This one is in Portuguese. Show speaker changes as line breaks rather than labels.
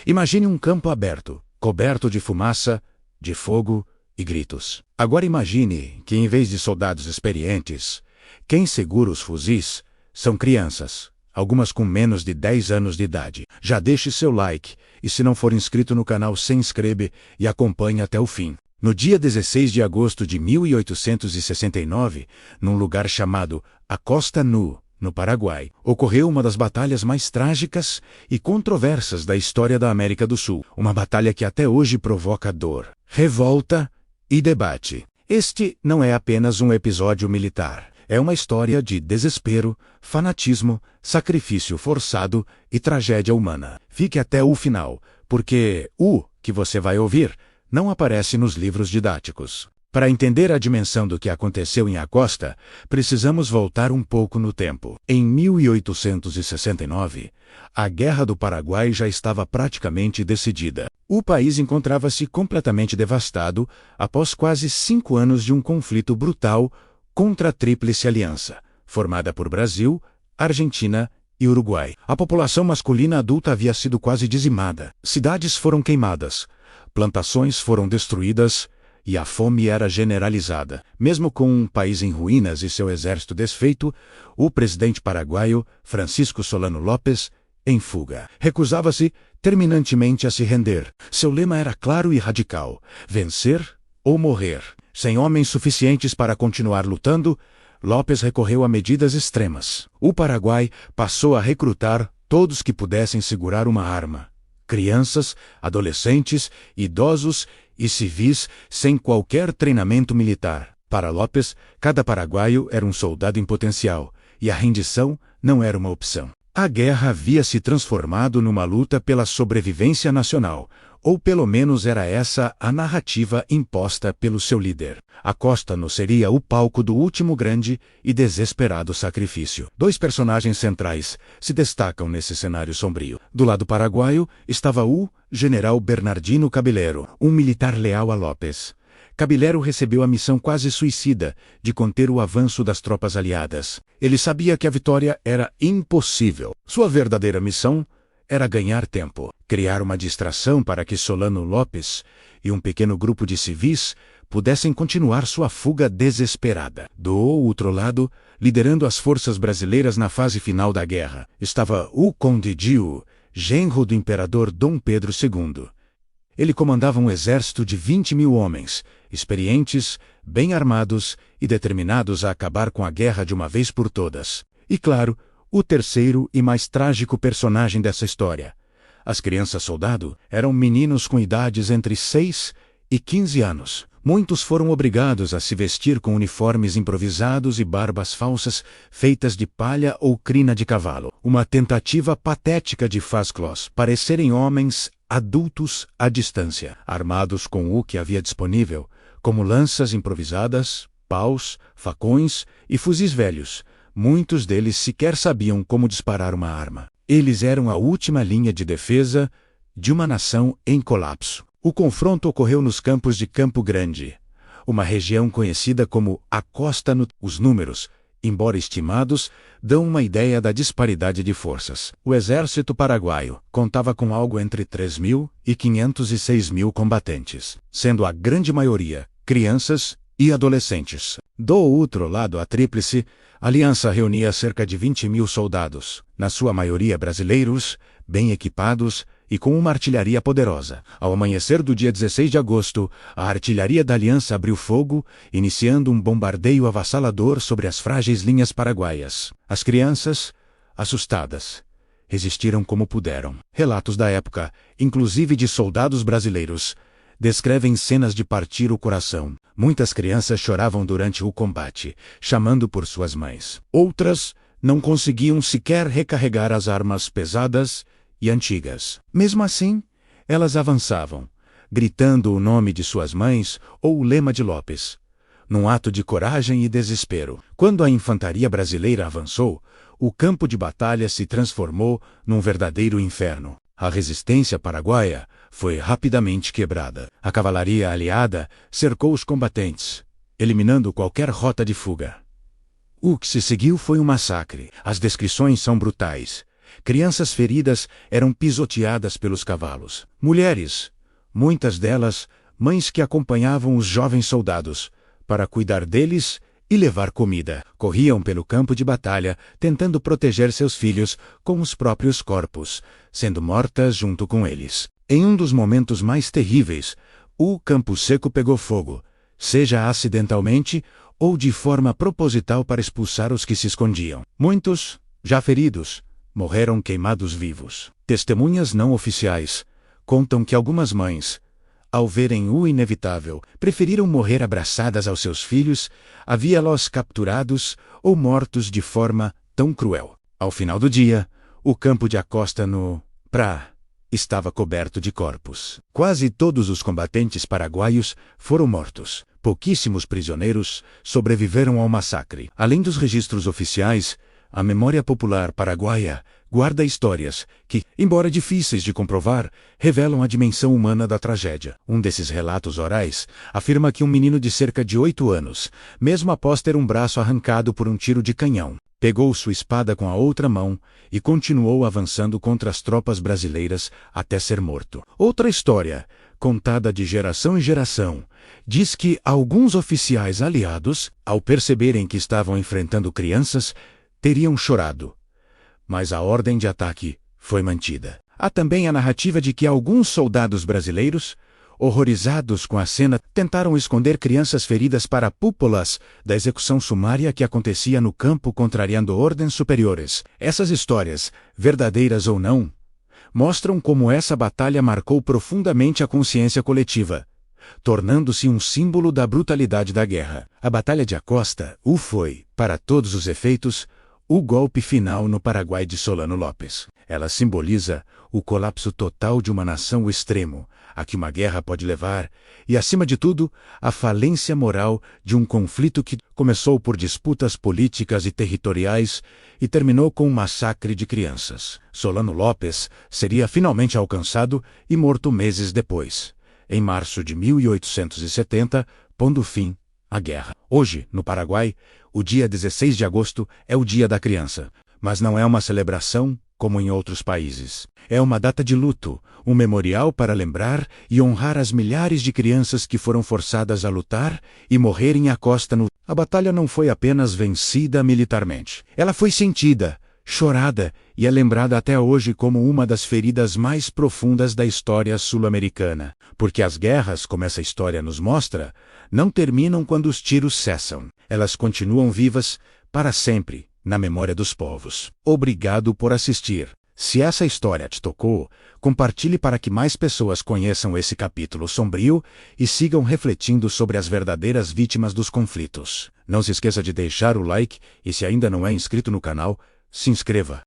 Imagine um campo aberto, coberto de fumaça, de fogo e gritos. Agora imagine que, em vez de soldados experientes, quem segura os fuzis são crianças, algumas com menos de 10 anos de idade. Já deixe seu like e, se não for inscrito no canal, se inscreve e acompanhe até o fim. No dia 16 de agosto de 1869, num lugar chamado Acosta Nu, no Paraguai, ocorreu uma das batalhas mais trágicas e controversas da história da América do Sul. Uma batalha que até hoje provoca dor, revolta e debate. Este não é apenas um episódio militar. É uma história de desespero, fanatismo, sacrifício forçado e tragédia humana. Fique até o final, porque o que você vai ouvir não aparece nos livros didáticos. Para entender a dimensão do que aconteceu em Acosta, precisamos voltar um pouco no tempo. Em 1869, a Guerra do Paraguai já estava praticamente decidida. O país encontrava-se completamente devastado após quase 5 anos de um conflito brutal contra a Tríplice Aliança, formada por Brasil, Argentina e Uruguai. A população masculina adulta havia sido quase dizimada. Cidades foram queimadas, plantações foram destruídas e a fome era generalizada. Mesmo com um país em ruínas e seu exército desfeito, o presidente paraguaio, Francisco Solano Lopes, em fuga, recusava-se terminantemente a se render. Seu lema era claro e radical: vencer ou morrer. Sem homens suficientes para continuar lutando, Lopes recorreu a medidas extremas. O Paraguai passou a recrutar todos que pudessem segurar uma arma: crianças, adolescentes, idosos e civis sem qualquer treinamento militar. Para Lopes, cada paraguaio era um soldado em potencial, e a rendição não era uma opção. A guerra havia se transformado numa luta pela sobrevivência nacional, ou pelo menos era essa a narrativa imposta pelo seu líder. Acosta Nu seria o palco do último grande e desesperado sacrifício. 2 personagens centrais se destacam nesse cenário sombrio. Do lado paraguaio estava o general Bernardino Caballero, um militar leal a Lopes. Caballero recebeu a missão quase suicida de conter o avanço das tropas aliadas. Ele sabia que a vitória era impossível. Sua verdadeira missão era ganhar tempo, criar uma distração para que Solano Lopes e um pequeno grupo de civis pudessem continuar sua fuga desesperada. Do outro lado, liderando as forças brasileiras na fase final da guerra, estava o Conde Diu, genro do imperador Dom Pedro II. Ele comandava um exército de 20.000 homens, experientes, bem armados e determinados a acabar com a guerra de uma vez por todas. E claro, o terceiro e mais trágico personagem dessa história. As crianças-soldado eram meninos com idades entre 6 e 15 anos. Muitos foram obrigados a se vestir com uniformes improvisados e barbas falsas feitas de palha ou crina de cavalo. Uma tentativa patética de faz-clós parecerem homens adultos à distância, armados com o que havia disponível, como lanças improvisadas, paus, facões e fuzis velhos. Muitos deles sequer sabiam como disparar uma arma. Eles eram a última linha de defesa de uma nação em colapso. O confronto ocorreu nos campos de Campo Grande, uma região conhecida como Acosta Nu. Os números, embora estimados, dão uma ideia da disparidade de forças. O exército paraguaio contava com algo entre 3.000 e 506.000 combatentes, sendo a grande maioria crianças e adolescentes. Do outro lado, a Tríplice Aliança reunia cerca de 20.000 soldados, na sua maioria brasileiros, bem equipados e com uma artilharia poderosa. Ao amanhecer do dia 16 de agosto, a artilharia da Aliança abriu fogo, iniciando um bombardeio avassalador sobre as frágeis linhas paraguaias. As crianças, assustadas, resistiram como puderam. Relatos da época, inclusive de soldados brasileiros, descrevem cenas de partir o coração. Muitas crianças choravam durante o combate, chamando por suas mães. Outras não conseguiam sequer recarregar as armas pesadas e antigas. Mesmo assim, elas avançavam, gritando o nome de suas mães ou o lema de Lopes, num ato de coragem e desespero. Quando a infantaria brasileira avançou, o campo de batalha se transformou num verdadeiro inferno. A resistência paraguaia foi rapidamente quebrada. A cavalaria aliada cercou os combatentes, eliminando qualquer rota de fuga. O que se seguiu foi um massacre. As descrições são brutais. Crianças feridas eram pisoteadas pelos cavalos. Mulheres, muitas delas mães que acompanhavam os jovens soldados para cuidar deles e levar comida, corriam pelo campo de batalha tentando proteger seus filhos com os próprios corpos, sendo mortas junto com eles. Em um dos momentos mais terríveis, o Campo Seco pegou fogo, seja acidentalmente ou de forma proposital para expulsar os que se escondiam. Muitos, já feridos, morreram queimados vivos. Testemunhas não oficiais contam que algumas mães, ao verem o inevitável, preferiram morrer abraçadas aos seus filhos, a vê-los capturados ou mortos de forma tão cruel. Ao final do dia, o campo de Acosta no Pra estava coberto de corpos. Quase todos os combatentes paraguaios foram mortos. Pouquíssimos prisioneiros sobreviveram ao massacre. Além dos registros oficiais, a memória popular paraguaia guarda histórias que, embora difíceis de comprovar, revelam a dimensão humana da tragédia. Um desses relatos orais afirma que um menino de cerca de 8 anos, mesmo após ter um braço arrancado por um tiro de canhão, pegou sua espada com a outra mão e continuou avançando contra as tropas brasileiras até ser morto. Outra história, contada de geração em geração, diz que alguns oficiais aliados, ao perceberem que estavam enfrentando crianças, teriam chorado, mas a ordem de ataque foi mantida. Há também a narrativa de que alguns soldados brasileiros, horrorizados com a cena, tentaram esconder crianças feridas para púpulas da execução sumária que acontecia no campo contrariando ordens superiores. Essas histórias, verdadeiras ou não, mostram como essa batalha marcou profundamente a consciência coletiva, tornando-se um símbolo da brutalidade da guerra. A Batalha de Acosta foi, para todos os efeitos, o golpe final no Paraguai de Solano Lopes. Ela simboliza o colapso total de uma nação extremo, a que uma guerra pode levar, e, acima de tudo, a falência moral de um conflito que começou por disputas políticas e territoriais e terminou com um massacre de crianças. Solano Lopes seria finalmente alcançado e morto meses depois, em março de 1870, pondo fim à guerra. Hoje, no Paraguai, o dia 16 de agosto é o Dia da Criança, mas não é uma celebração como em outros países. É uma data de luto, um memorial para lembrar e honrar as milhares de crianças que foram forçadas a lutar e morrer em Acosta no... A batalha não foi apenas vencida militarmente. Ela foi sentida, chorada e é lembrada até hoje como uma das feridas mais profundas da história sul-americana. Porque as guerras, como essa história nos mostra, não terminam quando os tiros cessam. Elas continuam vivas para sempre na memória dos povos. Obrigado por assistir. Se essa história te tocou, compartilhe para que mais pessoas conheçam esse capítulo sombrio e sigam refletindo sobre as verdadeiras vítimas dos conflitos. Não se esqueça de deixar o like e, se ainda não é inscrito no canal, se inscreva.